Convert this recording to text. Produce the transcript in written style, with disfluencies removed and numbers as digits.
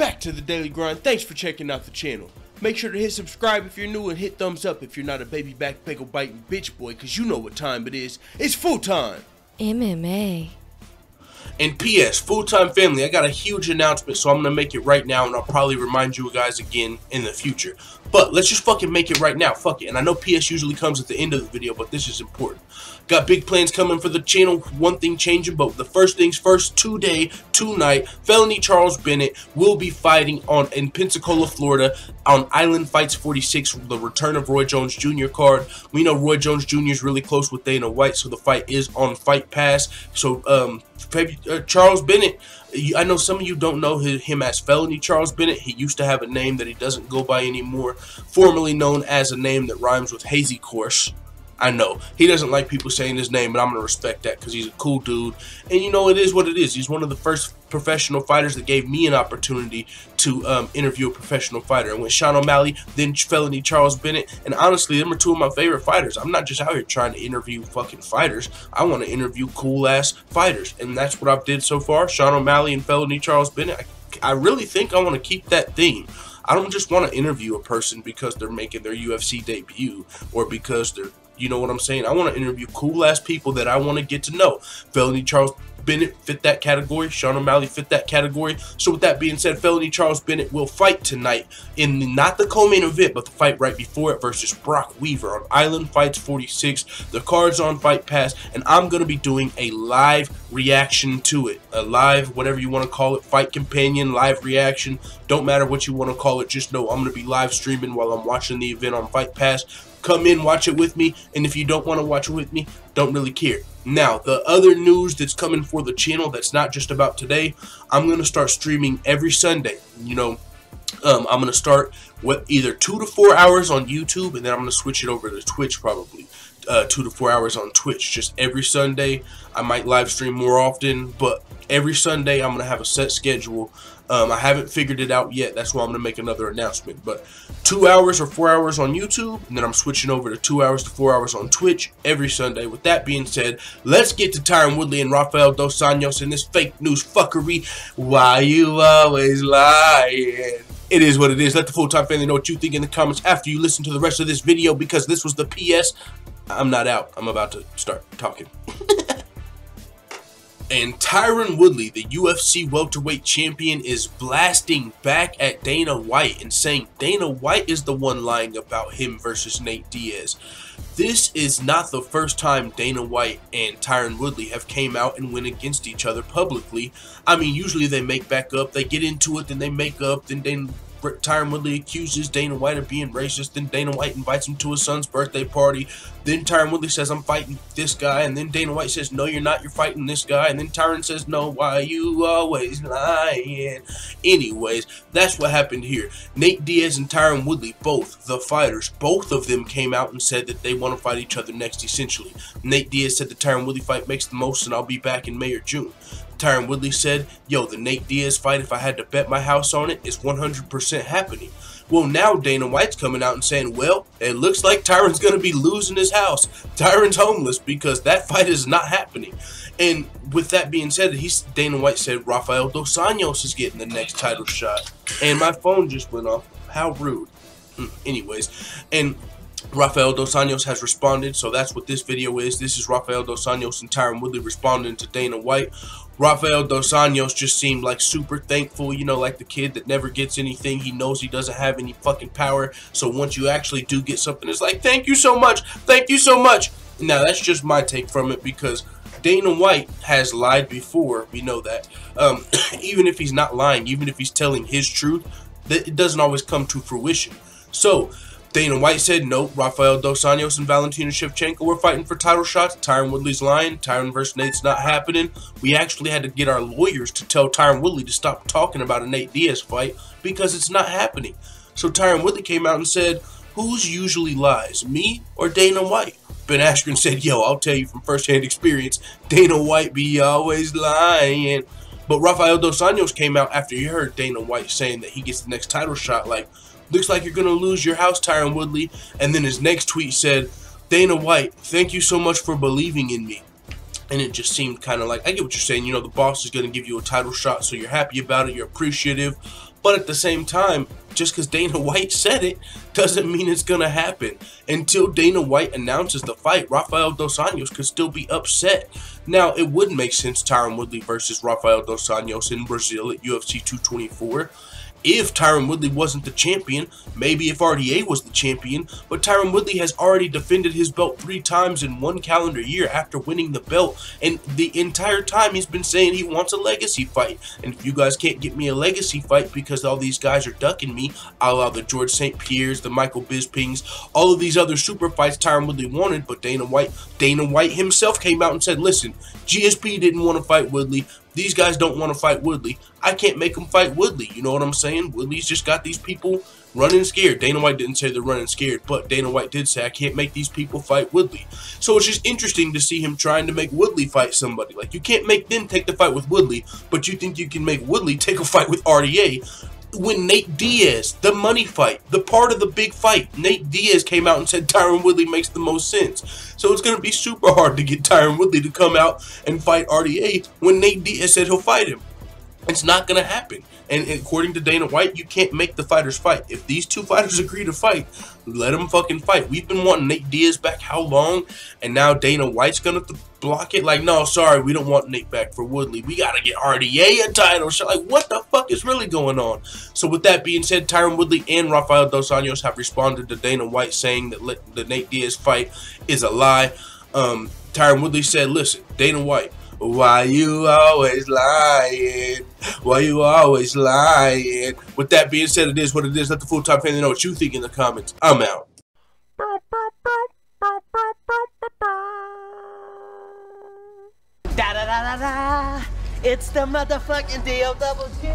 back to the Daily Grind. Thanks for checking out the channel. Make sure to hit subscribe if you're new and hit thumbs up if you're not a baby back pickle biting bitch boy, cause you know what time it is. It's full time. MMA. And P.S. Full-time family, I got a huge announcement, so I'm going to make it right now, and I'll probably remind you guys again in the future. But let's just fucking make it right now. Fuck it. And I know P.S. usually comes at the end of the video, but this is important. Got big plans coming for the channel. One thing changing, but the first things first, tonight, Felony Charles Bennett will be fighting in Pensacola, Florida on Island Fights 46, the return of Roy Jones Jr. card. We know Roy Jones Jr. is really close with Dana White, so the fight is on Fight Pass. So, Charles Bennett, I know some of you don't know him as Felony Charles Bennett. He used to have a name that he doesn't go by anymore, formerly known as a name that rhymes with Hazy Course. I know he doesn't like people saying his name, but I'm gonna respect that because he's a cool dude, and you know it is what it is. He's one of the first professional fighters that gave me an opportunity to interview a professional fighter. And with Sean O'Malley, then Felony Charles Bennett, and honestly, them are two of my favorite fighters. I'm not just out here trying to interview fucking fighters. I want to interview cool ass fighters, and that's what I've did so far. Sean O'Malley and Felony Charles Bennett. I really think I want to keep that theme. I don't just want to interview a person because they're making their UFC debut or because they're, you know what I'm saying? I want to interview cool-ass people that I want to get to know. Felony Charles Bennett fit that category. Sean O'Malley fit that category. So with that being said, Felony Charles Bennett will fight tonight in not the co-main event, but the fight right before it versus Brock Weaver on Island Fights 46. The card's on Fight Pass, and I'm going to be doing a live reaction to it. A live, whatever you want to call it, fight companion, live reaction. Don't matter what you want to call it. Just know I'm going to be live streaming while I'm watching the event on Fight Pass. Come in, watch it with me, and if you don't want to watch it with me, don't really care. Now, the other news that's coming for the channel that's not just about today, I'm going to start streaming every Sunday. You know, I'm going to start with either 2 to 4 hours on YouTube, and then I'm going to switch it over to Twitch probably. 2 to 4 hours on Twitch, just every Sunday. I might live stream more often, but every Sunday I'm going to have a set schedule. I haven't figured it out yet. That's why I'm going to make another announcement. But 2 hours or 4 hours on YouTube, and then I'm switching over to 2 hours to 4 hours on Twitch every Sunday. With that being said, let's get to Tyron Woodley and Rafael Dos Anjos and this fake news fuckery. Why you always lying? It is what it is. Let the full-time family know what you think in the comments after you listen to the rest of this video, because this was the PS. I'm not out. I'm about to start talking. And Tyron Woodley, the UFC welterweight champion, is blasting back at Dana White and saying Dana White is the one lying about him versus Nate Diaz. This is not the first time Dana White and Tyron Woodley have came out and went against each other publicly. I mean, usually they make back up, they get into it, then they make up, then Tyron Woodley accuses Dana White of being racist, then Dana White invites him to his son's birthday party, then Tyron Woodley says, I'm fighting this guy, and then Dana White says, no you're not, you're fighting this guy, and then Tyron says, no, why you always lying? Anyways, that's what happened here. Nate Diaz and Tyron Woodley, both the fighters, both of them came out and said that they want to fight each other next, essentially. Nate Diaz said the Tyron Woodley fight makes the most, and I'll be back in May or June. Tyron Woodley said, yo, the Nate Diaz fight, if I had to bet my house on it, is 100% happening. Well, now Dana White's coming out and saying, well, it looks like Tyron's going to be losing his house. Tyron's homeless because that fight is not happening. And with that being said, Dana White said Rafael Dos Anjos is getting the next title shot. And my phone just went off. How rude. Anyways, and Rafael Dos Anjos has responded, so that's what this video is. This is Rafael Dos Anjos and Tyron Woodley responding to Dana White. Rafael Dos Anjos just seemed like super thankful, you know, like the kid that never gets anything. He knows he doesn't have any fucking power, so once you actually do get something, it's like, thank you so much, thank you so much. Now, that's just my take from it, because Dana White has lied before, we know that. Even if he's not lying, even if he's telling his truth, it doesn't always come to fruition. So Dana White said, nope, Rafael Dos Anjos and Valentina Shevchenko were fighting for title shots. Tyron Woodley's lying. Tyron versus Nate's not happening. We actually had to get our lawyers to tell Tyron Woodley to stop talking about a Nate Diaz fight because it's not happening. So Tyron Woodley came out and said, who's usually lies, me or Dana White? Ben Askren said, yo, I'll tell you from first-hand experience, Dana White be always lying. But Rafael Dos Anjos came out after he heard Dana White saying that he gets the next title shot, like, looks like you're going to lose your house, Tyron Woodley. And then his next tweet said, Dana White, thank you so much for believing in me. And it just seemed kind of like, I get what you're saying, you know, the boss is going to give you a title shot, so you're happy about it, you're appreciative. But at the same time, just because Dana White said it doesn't mean it's going to happen. Until Dana White announces the fight, Rafael Dos Anjos could still be upset. Now, it would make sense Tyron Woodley versus Rafael Dos Anjos in Brazil at UFC 224. If Tyron Woodley wasn't the champion, maybe if RDA was the champion, but Tyron Woodley has already defended his belt 3 times in 1 calendar year after winning the belt, and the entire time he's been saying he wants a legacy fight. And if you guys can't get me a legacy fight because all these guys are ducking me, a la the George St. Pierre's, the Michael Bispings, all of these other super fights Tyron Woodley wanted, but Dana White himself came out and said, listen, GSP didn't want to fight Woodley. These guys don't want to fight Woodley. I can't make them fight Woodley. You know what I'm saying? Woodley's just got these people running scared. Dana White didn't say they're running scared, but Dana White did say, I can't make these people fight Woodley. So it's just interesting to see him trying to make Woodley fight somebody. Like, you can't make them take the fight with Woodley, but you think you can make Woodley take a fight with RDA. When Nate Diaz, the money fight, the part of the big fight, Nate Diaz came out and said Tyron Woodley makes the most sense. So it's going to be super hard to get Tyron Woodley to come out and fight RDA when Nate Diaz said he'll fight him. It's not going to happen. And according to Dana White, you can't make the fighters fight. If these 2 fighters agree to fight, let them fucking fight. We've been wanting Nate Diaz back how long? And now Dana White's going to block it? Like, no, sorry, we don't want Nate back for Woodley. We got to get RDA a title shot. Like, what the fuck is really going on? So with that being said, Tyron Woodley and Rafael Dos Anjos have responded to Dana White saying that the Nate Diaz fight is a lie. Tyron Woodley said, listen, Dana White, why you always lying? Why you always lying? With that being said, it is what it is. Let the full-time family know what you think in the comments. I'm out. Da da da da da. It's the motherfucking DOWG.